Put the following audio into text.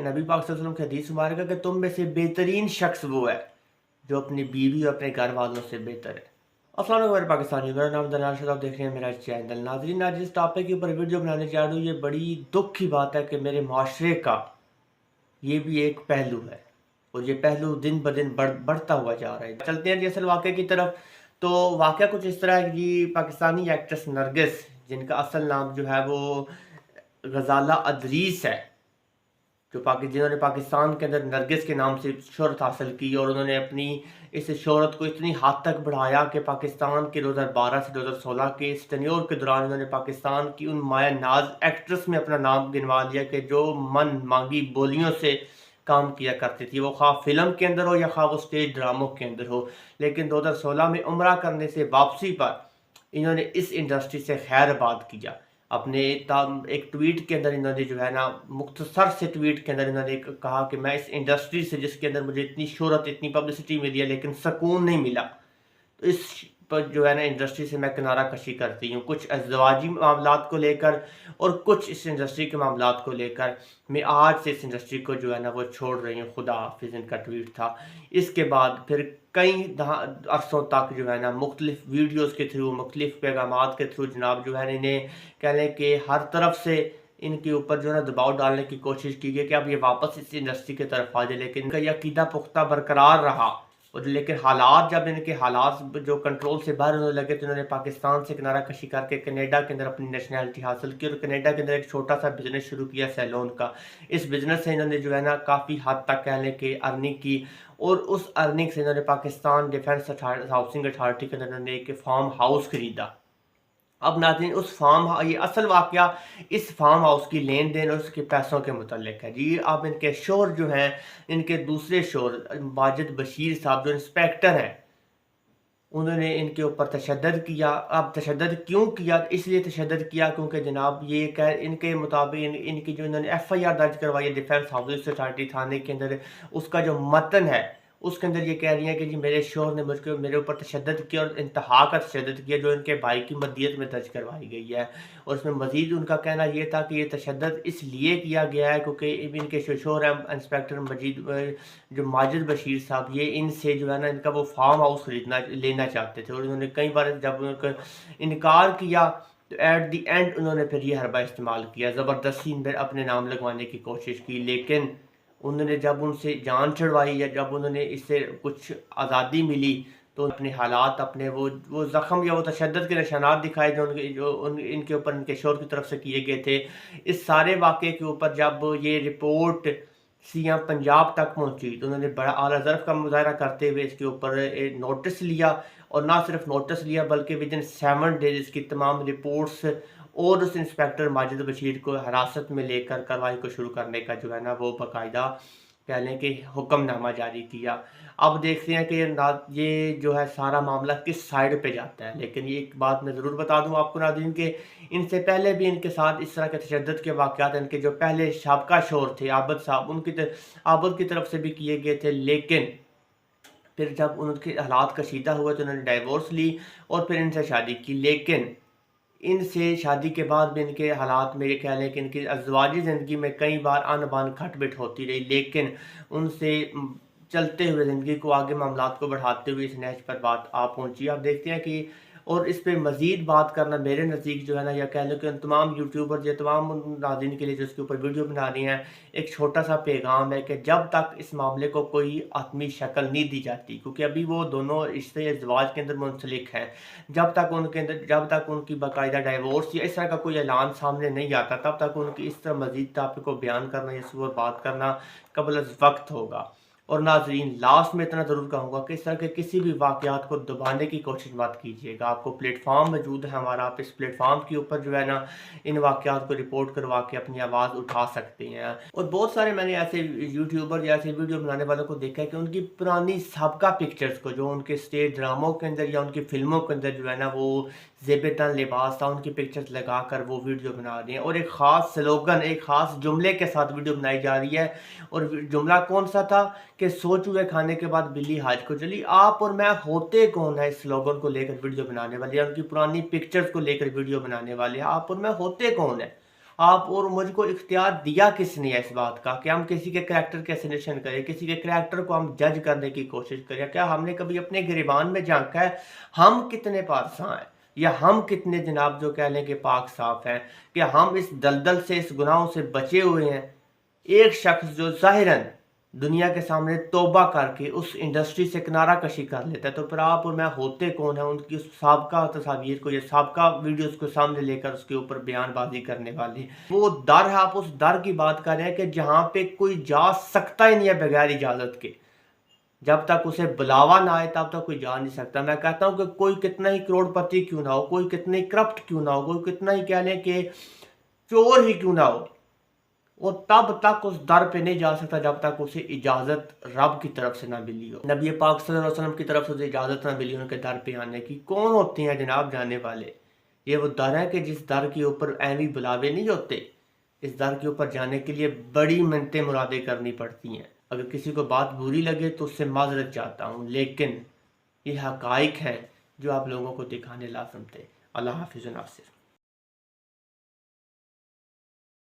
नबी पाक सल्लल्लाहु अलैहि वसल्लम की हदीस मुबारक है कि तुम में से बेहतरीन शख्स वो है जो अपनी बीवी और अपने घर वालों से बेहतर है। अस्सलाम वालेकुम मेरे पाकिस्तानी, मेरा नाम दलाल शाह, आप देख रहे हैं मेरा चैनल। नाज़रीन, आज इस टॉपिक के ऊपर वीडियो बनाने जा रहा हूँ। ये बड़ी दुख की बात है कि मेरे माशरे का ये भी एक पहलू है और ये पहलू दिन ब दिन बढ़ता हुआ जा रहा है। चलते हैं जी असल वाक़े की तरफ। तो वाक़या कुछ इस तरह है कि पाकिस्तानी एक्ट्रेस नरगिस, जिनका असल नाम जो है वो गजाला अदरीस है, जिन्होंने पाकिस्तान के अंदर नरगिस के नाम से शोहरत हासिल की और उन्होंने अपनी इस शोहरत को इतनी हद तक बढ़ाया कि पाकिस्तान के 2012 से 2016 के इस टेन्योर के दौरान उन्होंने पाकिस्तान की उन माया नाज एक्ट्रेस में अपना नाम गिनवा लिया कि जो मन मांगी बोलियों से काम किया करती थी, वो खा फिल्म के अंदर हो या खा वो स्टेज ड्रामों के अंदर हो। लेकिन 2016 में उम्रा करने से वापसी पर इन्होंने इस इंडस्ट्री से खैरबाद किया। अपने एक ट्वीट के अंदर इन्होंने जो है ना, मुख्तसर से ट्वीट के अंदर इन्होंने कहा कि मैं इस इंडस्ट्री से, जिसके अंदर मुझे इतनी शोहरत इतनी पब्लिसिटी मिली है लेकिन सुकून नहीं मिला, तो इस पर जो है ना इंडस्ट्री से मैं किनारा कशी करती हूँ। कुछ अज़वाजी मामलात को लेकर और कुछ इस इंडस्ट्री के मामलात को लेकर मैं आज से इस इंडस्ट्री को जो है ना वो छोड़ रही हूँ, खुदा हाफिज़ इनका ट्वीट था। इसके बाद फिर कई अरसों तक जो है ना मुख्तलिफ वीडियोज़ के थ्रू, मुख्तलिफ पैगामात के थ्रू जनाब जो है इन्हें कह लें कि हर तरफ से इनके ऊपर जो है ना दबाव डालने की कोशिश की गई कि अब ये वापस इस इंडस्ट्री की तरफ आ जाए। लेकिन इनका यह अकीदा पुख्ता बरकरार रहा और लेकिन हालात, जब इनके हालात जो कंट्रोल से बाहर होने लगे तो इन्होंने पाकिस्तान से किनारा कशी करके कनाडा के अंदर अपनी नेशनैलिटी हासिल की और कनाडा के अंदर एक छोटा सा बिजनेस शुरू किया सैलून का। इस बिजनेस से इन्होंने जो है ना काफ़ी हद तक कह लें कि अर्निंग की और उस अर्निंग से इन्होंने पाकिस्तान डिफेंस हाउसिंग अथॉरिटी के अंदर इन्होंने एक फार्म हाउस खरीदा। अब नाज़रीन, ये असल वाक़या इस फार्म हाउस की लेन देन और उसके पैसों के मुतल्लिक है जी। अब इनके शोहर जो हैं, इनके दूसरे शोहर माजिद बशीर साहब जो इंस्पेक्टर हैं, उन्होंने इनके ऊपर तशद्दुद किया। अब तशद्दुद क्यों किया? इसलिए तशद्दुद किया क्योंकि जनाब ये इनके मुताबिक इनकी जो इन्होंने FIR दर्ज करवाई है डिफेंस हाउसिंग सोसाइटी थाने के अंदर, उसका जो मतन है उसके अंदर ये कह रही है कि जी मेरे शोहर ने मेरे ऊपर तशद्दुद किया और इंतहा का तशद्दुद किया, जो इनके भाई की मदीयत में दर्ज करवाई गई है। और उसमें मजीद उनका कहना ये था कि ये तशद्दुद इसलिए किया गया है क्योंकि इनके शोहर हैं इंस्पेक्टर जो माजिद बशीर साहब, ये इनसे जो है ना इनका वो फार्म हाउस लेना चाहते थे और उन्होंने कई बार जब उनका इनकार किया तो एट दी एंड उन्होंने फिर ये हरबा इस्तेमाल किया, ज़बरदस्ती इन पर अपने नाम लगवाने की कोशिश की। लेकिन उन्होंने जब उनसे जान छुड़वाई या जब उन्होंने इससे कुछ आज़ादी मिली तो अपने हालात, अपने वो ज़ख्म या वो तशद्दुद के निशानात दिखाए जो इनके ऊपर इनके शोहर की तरफ से किए गए थे। इस सारे वाक़े के ऊपर जब ये रिपोर्ट CM पंजाब तक पहुंची तो उन्होंने बड़ा आला ज़र्फ़ का मुज़ाहरा करते हुए इसके ऊपर नोटिस लिया और ना सिर्फ नोटिस लिया बल्कि विदिन 7 डेज इसकी तमाम रिपोर्ट्स और उस इंस्पेक्टर माजिद बशीर को हिरासत में लेकर कार्रवाई को शुरू करने का जो है ना वो बाकायदा कह लें कि हुक्मनामा जारी किया। अब देखते हैं कि ये जो है सारा मामला किस साइड पे जाता है। लेकिन ये एक बात मैं ज़रूर बता दूं आपको नाज़रीन के इनसे पहले भी इनके साथ इस तरह के तशद्दुद के वाक़यात इनके जो पहले साबका शोहर थे आबद साहब, आबद की तरफ से भी किए गए थे। लेकिन फिर जब उनके हालात कशीदा हुए तो उन्होंने डाइवोर्स ली और फिर इनसे शादी की। लेकिन इनसे शादी के बाद भी इनके हालात मेरे ख्याल है कि इनकी अज़वाजी ज़िंदगी में कई बार अनबन खटपिट होती रही, लेकिन उनसे चलते हुए ज़िंदगी को आगे मामलात को बढ़ाते हुए इस नहज पर बात आ पहुंची। आप देखते हैं कि और इस पे मज़ीद बात करना मेरे नज़दीक जो है ना, या कह लो कि तमाम यूट्यूबर या तमाम नाज़रीन के लिए जो इसके ऊपर वीडियो बना रही हैं, एक छोटा सा पैगाम है कि जब तक इस मामले को कोई आत्मी शक्ल नहीं दी जाती, क्योंकि अभी वो दोनों रिश्ते अज़वाज के अंदर मुंसलिक हैं, जब तक उनकी बाकायदा डाइवोर्स या इस तरह का कोई ऐलान सामने नहीं आता, तब तक उनकी इस तरह मज़ीद टॉपिक को बयान करना या इस पर बात करना कबल अज़ वक्त होगा। और नाज़रीन, लास्ट में इतना ज़रूर कहूँगा कि इस तरह के किसी भी वाक़यात को दबाने की कोशिश मत कीजिएगा। आपको प्लेटफॉर्म मौजूद है हमारा, आप इस प्लेटफॉर्म के ऊपर जो है ना इन वाक़यात को रिपोर्ट करवा के अपनी आवाज़ उठा सकते हैं। और बहुत सारे मैंने ऐसे यूट्यूबर या ऐसे वीडियो बनाने वालों को देखा है कि उनकी पुरानी साबका पिक्चर्स को, जो उनके स्टेज ड्रामों के अंदर या उनकी फ़िल्मों के अंदर जो है ना वो ज़ेब-ए-तन लिबास था, उनकी पिक्चर्स लगा कर वो वीडियो बना रही हैं और एक ख़ास स्लोगन, एक ख़ास जुमले के साथ वीडियो बनाई जा रही है। और जुमला कौन सा था कि सो चूहे खाने के बाद बिल्ली हज को चली। आप और मैं होते कौन है इस स्लोगन को लेकर वीडियो बनाने वाले या उनकी पुरानी पिक्चर्स को लेकर वीडियो बनाने वाले? आप और मैं होते कौन है? آپ اور مجھ کو اختیار دیا کس نے اس بات کا کہ ہم کسی کے کریکٹر کے اسینیشن کریں، کسی کے کریکٹر کو ہم جج کرنے کی کوشش کریں؟ کیا ہم نے کبھی اپنے گریبان میں جھانکا ہے ہم کتنے پارساں ہیں، یا ہم کتنے جناب جو کہہ لیں کہ پاک صاف ہیں، کہ ہم اس دلدل سے، اس گناہوں سے بچے ہوئے ہیں؟ ایک شخص جو ظاہراً دنیا کے سامنے توبہ کر کے اس انڈسٹری سے کنارہ کشی کر لیتا ہے، تو پھر آپ اور میں ہوتے کون ہیں ان کی سابقہ تصاویر کو یا سابقہ ویڈیوز کو سامنے لے کر اس کے اوپر بیان بازی کرنے والے؟ وہ در ہے، آپ اس در کی بات کر رہے ہیں کہ جہاں پہ کوئی جا سکتا ہی نہیں ہے بغیر اجازت کے، جب تک اسے بلاوا نہ آئے تب تک کوئی جا نہیں سکتا۔ میں کہتا ہوں کہ کوئی کتنا ہی کروڑ پتی کیوں نہ ہو، کوئی کتنے ہی کرپٹ کیوں نہ ہو، کوئی کتنا ہی کہہ لیں کہ چور ہی کیوں نہ ہو، وہ تب تک اس در پہ نہیں جا سکتا جب تک اسے اجازت رب کی طرف سے نہ ملی ہو، نبی پاک صلی اللہ علیہ وسلم کی طرف سے اسے اجازت نہ ملی ان کے در پہ آنے کی۔ کون ہوتے ہیں جناب جانے والے؟ یہ وہ در ہے کہ جس در کے اوپر ایویں بلاوے نہیں ہوتے، اس در کے اوپر جانے کے لیے بڑی منتیں مرادیں کرنی پڑتی ہیں۔ اگر کسی کو بات بری لگے تو اس سے معذرت چاہتا ہوں، لیکن یہ حقائق ہیں جو آپ لوگوں کو دکھانے لازم تھے۔ اللہ حافظ و ناصر۔